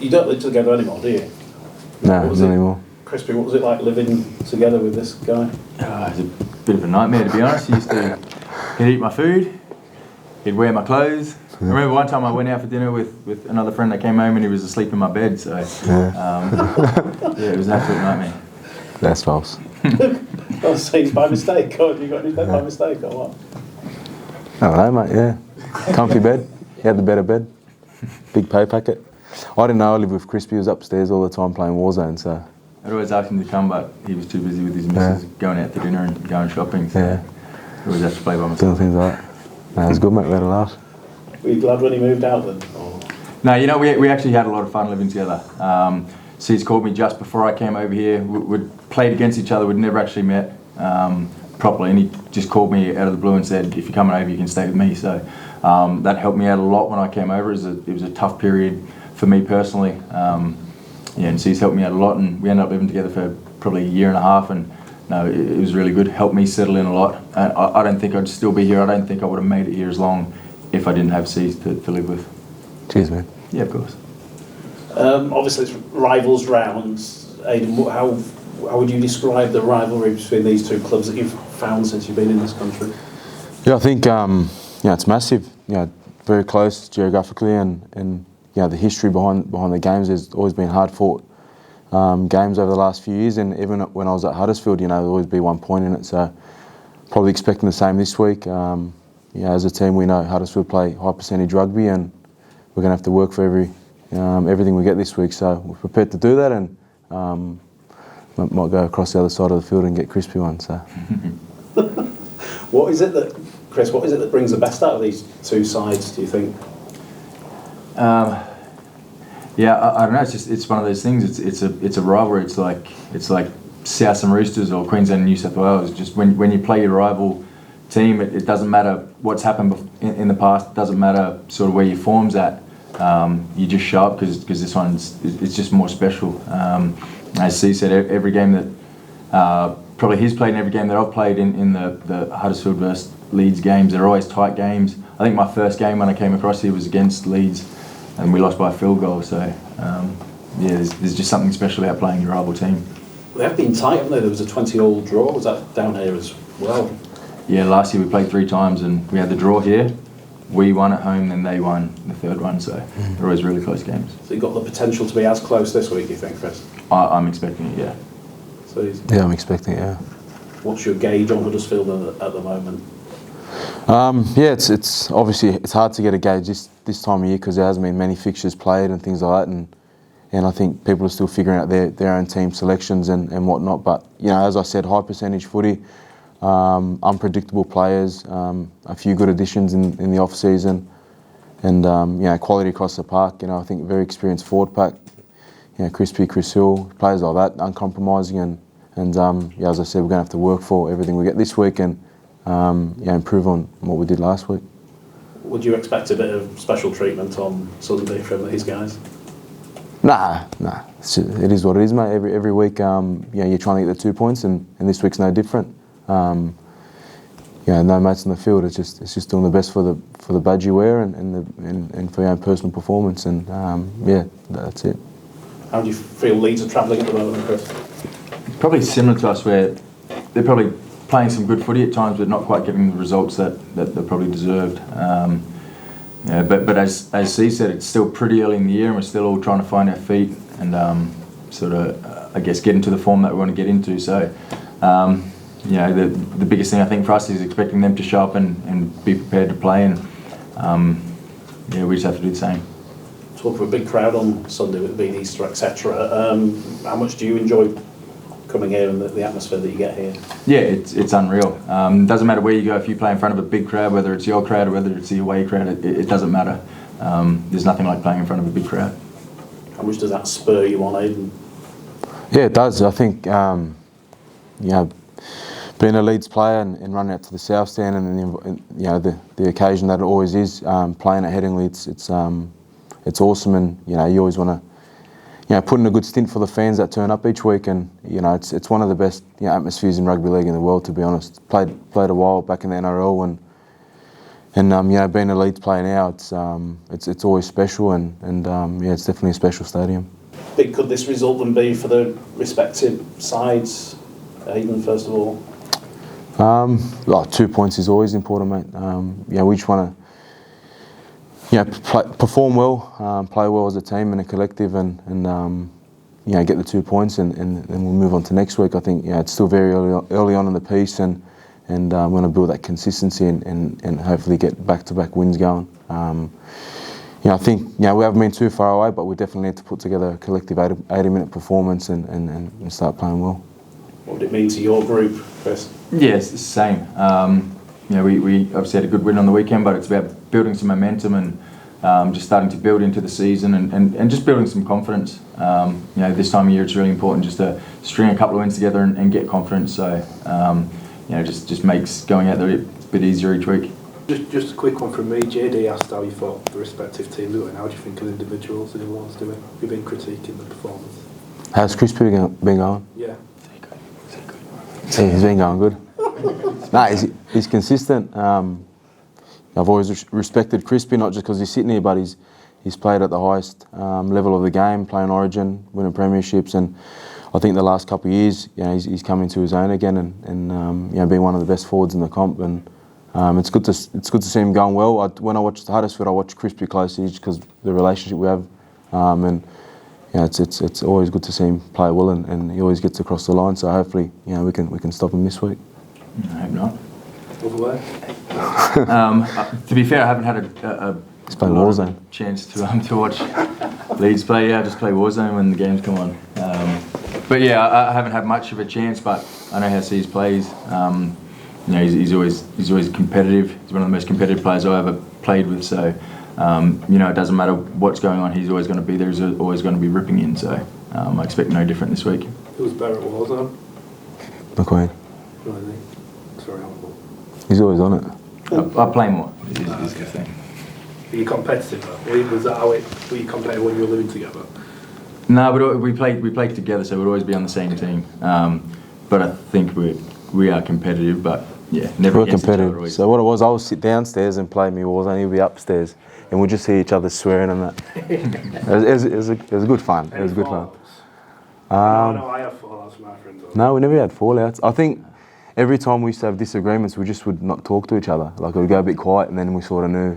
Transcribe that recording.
You don't live together anymore, do you? No, not anymore. Crispy, what was it like living together with this guy? It was a bit of a nightmare, to be honest. He'd eat my food, he'd wear my clothes. I remember one time I went out for dinner with another friend that came home and he was asleep in my bed, so it was an absolute nightmare. That's false. I was saying by mistake, or you got in his bed by mistake, or what? I don't know, mate, yeah. Comfy bed. He had the better bed. Big pay packet. I didn't know I lived with Crispy. He was upstairs all the time playing Warzone, so... I'd always asked him to come, but he was too busy with his missus going out to dinner and going shopping, so I always had to play by myself. Doing things like that. No, it was good, mate. We had a laugh. Were you glad when he moved out then? Or? No, you know, we actually had a lot of fun living together. Cez called me just before I came over here. We'd played against each other. We'd never actually met properly, and he just called me out of the blue and said, if you're coming over, you can stay with me. So that helped me out a lot when I came over. It was a tough period for me personally. And Cez helped me out a lot, and we ended up living together for probably a year and a half, and no, it was really good. Helped me settle in a lot. I don't think I'd still be here. I don't think I would have made it here as long if I didn't have Cez to live with. Cheers, man. Yeah, of course. Obviously, it's rivals rounds. Aidan, how would you describe the rivalry between these two clubs that you've found since you've been in this country? Yeah, I think it's massive. Very close geographically, and the history behind the games has always been hard fought games over the last few years, and even when I was at Huddersfield, there'd always be 1 point in it. So probably expecting the same this week. As a team, we know Huddersfield play high percentage rugby, and we're going to have to work for everything we get this week. So we're prepared to do that, and might go across the other side of the field and get Crispy one. So. What is it that brings the best out of these two sides, do you think? I don't know. It's one of those things. It's a rivalry. It's like South and Roosters or Queensland and New South Wales. Just when you play your rival team, it doesn't matter what's happened in the past. It doesn't matter sort of where your form's at. You just show up because this one's it's just more special. As Cez said, every game that probably he's played in every game that I've played in the Huddersfield versus Leeds games, they're always tight games. I think my first game when I came across here was against Leeds, and we lost by a field goal. So there's just something special about playing your rival team. They have been tight, haven't they? There was a 20-all draw. Was that down here as well? Yeah, last year we played 3 times, and we had the draw here. We won at home, then they won the third one. So they're always really close games. So you've got the potential to be as close this week, you think, Chris? I'm expecting it, yeah. So I'm expecting it, yeah. What's your gauge on Huddersfield at the moment? It's obviously it's hard to get a gauge this time of year because there hasn't been many fixtures played and things like that, and I think people are still figuring out their own team selections and whatnot. But as I said, high percentage footy, unpredictable players, a few good additions in the off season, and quality across the park. I think a very experienced forward pack. Crispy, Chris Hill, players like that, uncompromising, and as I said, we're going to have to work for everything we get this week and improve on what we did last week. Would you expect a bit of special treatment on Sunday from these guys? Nah. It is what it is, mate. Every week, you're trying to get the 2 points, and this week's no different. No mates in the field. It's just doing the best for the badge you wear and for your own personal performance, and that's it. How do you feel Leeds are travelling at the moment, Chris? Probably similar to us, where they're probably playing some good footy at times, but not quite getting the results that they probably deserved. But as Cez said, it's still pretty early in the year, and we're still all trying to find our feet and I guess get into the form that we want to get into. So, the biggest thing I think for us is expecting them to show up and be prepared to play, and we just have to do the same. Talk of a big crowd on Sunday with it being Easter, etc. How much do you enjoy coming here and the atmosphere that you get here? Yeah, it's unreal. It doesn't matter where you go. If you play in front of a big crowd, whether it's your crowd or whether it's the away crowd, it doesn't matter. There's nothing like playing in front of a big crowd. How much does that spur you on, Aidan? Yeah, it does. I think being a Leeds player and running out to the South Stand and the occasion that it always is, playing at Headingley, it's awesome, and you always want to put in a good stint for the fans that turn up each week, and it's one of the best atmospheres in rugby league in the world, to be honest. Played a while back in the NRL And being a Leeds player now, it's always special, and it's definitely a special stadium. Big could this result then be for the respective sides? Aidan, first of all. 2 points is always important, mate. We just want to, perform well, play well as a team and a collective, and get the 2 points, and then we'll move on to next week. I think it's still very early on in the piece, and we want to build that consistency and hopefully get back-to-back wins going. I think we haven't been too far away, but we definitely need to put together a collective 80-minute performance and start playing well. What would it mean to your group, Chris? Yeah, it's the same. We obviously had a good win on the weekend, but it's about building some momentum and just starting to build into the season and just building some confidence. This time of year it's really important just to string a couple of wins together and get confidence. So, just makes going out there a bit easier each week. Just a quick one from me. JD asked how you thought the respective teams were doing. How do you think of individuals and everyone's doing? You've been critiquing the performance. How's Chris been going? Yeah. He's been going good. He's consistent. I've always respected Crispy, not just because he's sitting here, but he's played at the highest level of the game, playing Origin, winning premierships, and I think the last couple of years, he's come into his own again, and being one of the best forwards in the comp, and it's good to see him going well. When I watched Huddersfield, I watched Crispy closely just because the relationship we have, and it's always good to see him play well, and he always gets across the line. So hopefully, we can stop him this week. I hope not. Other way. To be fair, I haven't had a Warzone chance to watch Leeds play. I just play Warzone when the games come on. But I haven't had much of a chance. But I know how Sezer plays. He's always competitive. He's one of the most competitive players I've ever played with. So it doesn't matter what's going on. He's always going to be there. He's always going to be ripping in. So I expect no different this week. Who's better at Warzone? McQueen. Really? It's very helpful. He's always on it. I play more. Is the thing. Are you competitive though? Was that how were you competitive when you were living together? No, but we played together, so we'd always be on the same team. But I think we are competitive, but never We're against each other competitive. always. So what it was, I would sit downstairs and play me Warzone. He'd be upstairs, and we'd just see each other swearing and that. it was good fun. It was good fun. No, I have fallouts with my friends. No, we never had fallouts. I think every time we used to have disagreements, we just would not talk to each other. Like it would go a bit quiet, and then we sort of knew.